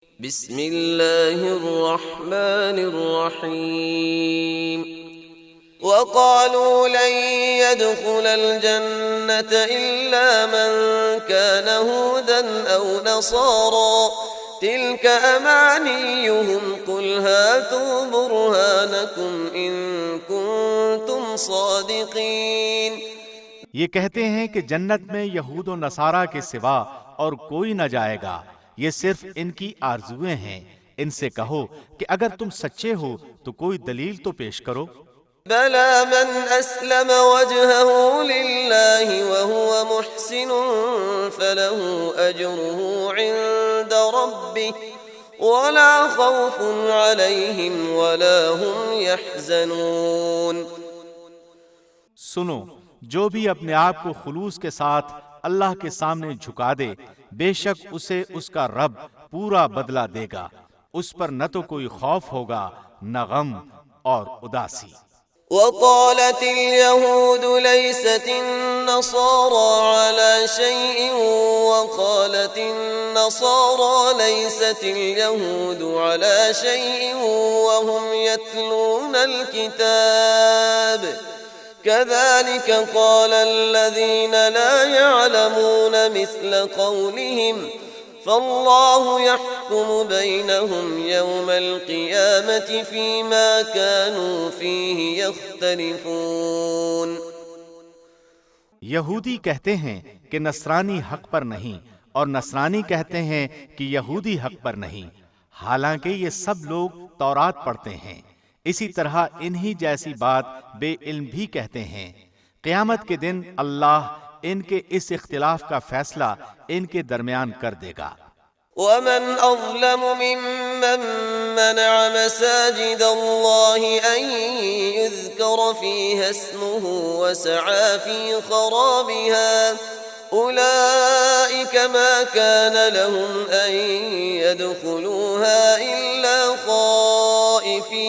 بسم اللہ الرحمن الرحیم وقالوا لن يدخل الجنة إلا من كان هودا أو نصارا تلك أمانيهم قل هاتوا برهانكم إن كنتم صادقين۔ یہ کہتے ہیں کہ جنت میں یہود و نصارہ کے سوا اور کوئی نہ جائے گا، یہ صرف ان کی آرزویں ہیں۔ ان سے کہو کہ اگر تم سچے ہو تو کوئی دلیل تو پیش کرو۔ بلى من أسلم وجهه لله وهو محسن فله أجره عند ربه ولا خوف عليهم ولا هم يحزنون۔ سنو، جو بھی اپنے آپ کو خلوص کے ساتھ اللہ کے سامنے جھکا دے، بے شک اسے اس کا رب پورا بدلہ دے گا، اس پر نہ تو کوئی خوف ہوگا نہ غم اور اداسی۔ وقالت اليهود ليست النصارى على شيء وقالت النصارى ليست اليهود على شيء وهم يتلون الكتاب كذلك قال الذين لا يعلمون مثل قولهم فالله يحكم بينهم يوم القيامة فيما كانوا فيه يختلفون۔ یہودی کہتے ہیں کہ نصرانی حق پر نہیں، اور نصرانی کہتے ہیں کہ یہودی حق پر نہیں، حالانکہ یہ سب لوگ تورات پڑھتے ہیں۔ اسی طرح انہی جیسی بات بے علم بھی کہتے ہیں۔ قیامت کے دن اللہ ان کے اس اختلاف کا فیصلہ ان کے درمیان کر دے گا۔ ومن أظلم ممن منع مساجد الله أن يذكر فيها اسمه وسعى في خرابها أولئك ما كان لهم أن يدخلوها إلا خائفين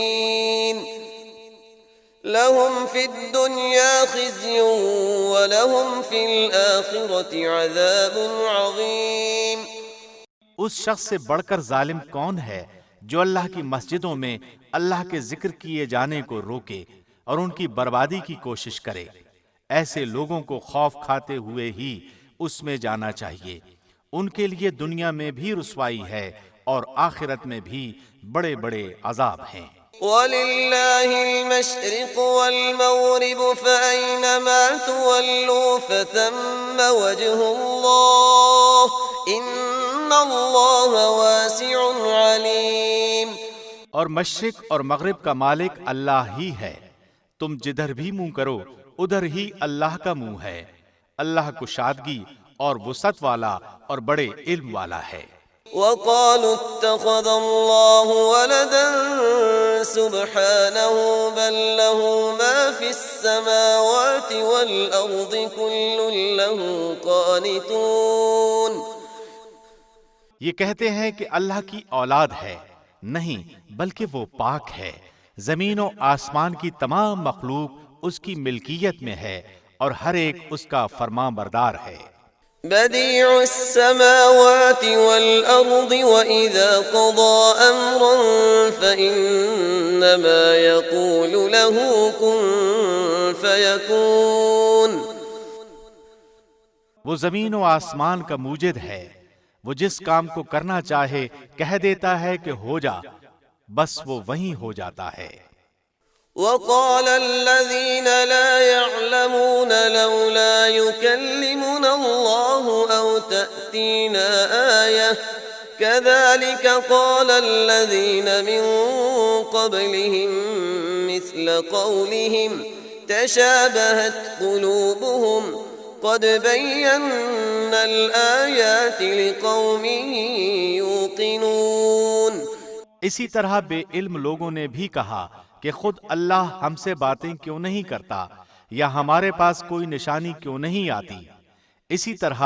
لهم في الدنيا خزي ولهم في الآخرة عذاب عظيم۔ اس شخص سے بڑھ کر ظالم کون ہے جو اللہ کی مسجدوں میں اللہ کے ذکر کیے جانے کو روکے اور ان کی بربادی کی کوشش کرے؟ ایسے لوگوں کو خوف کھاتے ہوئے ہی اس میں جانا چاہیے، ان کے لیے دنیا میں بھی رسوائی ہے اور آخرت میں بھی بڑے بڑے عذاب ہیں۔ وَلِلَّهِ الْمَشْرِقُ وَالْمَغْرِبُ فَأَيْنَمَا تُوَلُّوا فَثَمَّ وَجْهُ اللَّهِ إِنَّ اللَّهَ وَاسِعٌ عَلِيمٌ۔ اور مشرق اور مغرب کا مالک اللہ ہی ہے، تم جدھر بھی منہ کرو ادھر ہی اللہ کا منہ ہے، اللہ کشادگی اور وسعت والا اور بڑے علم والا ہے۔ وقالوا اتخذ الله ولدا سبحانه بل له ما في السماوات والأرض كل له قانتون۔ یہ کہتے ہیں کہ اللہ کی اولاد ہے، نہیں بلکہ وہ پاک ہے، زمین و آسمان کی تمام مخلوق اس کی ملکیت میں ہے اور ہر ایک اس کا فرمان بردار ہے۔ بديع السماوات والأرض وإذا قضى أمرا فإنما يقول له كن فيكون۔ وہ زمین و آسمان کا موجد ہے، وہ جس کام کو کرنا چاہے کہہ دیتا ہے کہ ہو جا، بس وہ وہیں ہو جاتا ہے۔ وقال الذين لا يعلمون لولا يكلمنا الله أو تأتينا آية كذلك قال الذين من قبلهم مثل قولهم تشابهت قلوبهم قد بينا الآيات لقوم يوقنون۔ اسی طرح بے علم لوگوں نے بھی کہا کہ خود اللہ ہم سے باتیں کیوں نہیں کرتا، یا ہمارے پاس کوئی نشانی کیوں نہیں آتی۔ اسی طرح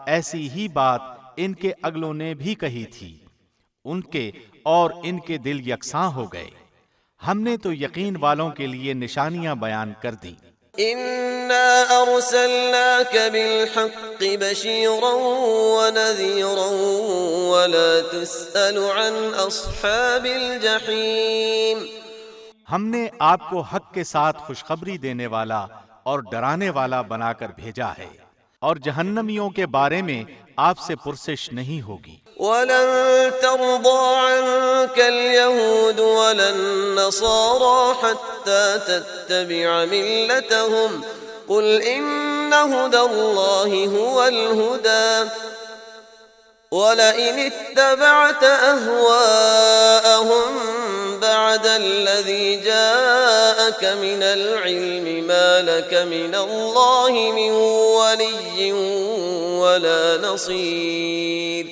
ایسی ہی بات ان کے اگلوں نے بھی کہی تھی، ان کے اور ان کے دل یکساں ہو گئے۔ ہم نے تو یقین والوں کے لیے نشانیاں بیان کر دی۔ إنا أرسلناك بالحق بشيرا ونذيرا ولا تسأل عن أصحاب الجحيم. ہم نے آپ کو حق کے ساتھ خوشخبری دینے والا اور ڈرانے والا بنا کر بھیجا ہے، اور جہنمیوں کے بارے میں آپ سے پرسش نہیں ہوگی۔ ولن ترضى عنك اليهود ولا النصارى حتى تتبع ملتهم قل إن هدى الله هو الهدى ولئن اتبعت أهواءهم بعد الذي جاءك من العلم ما لك من الله من ولي ولا نصير.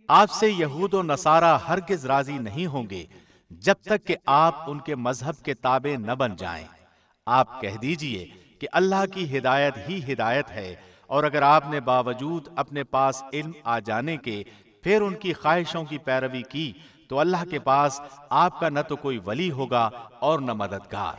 آپ سے یہود و نصارہ ہرگز راضی نہیں ہوں گے جب تک کہ آپ ان کے مذہب کے تابع نہ بن جائیں۔ آپ کہہ دیجئے کہ اللہ کی ہدایت ہی ہدایت ہے، اور اگر آپ نے باوجود اپنے پاس علم آ جانے کے پھر ان کی خواہشوں کی پیروی کی تو اللہ کے پاس آپ کا نہ تو کوئی ولی ہوگا اور نہ مددگار۔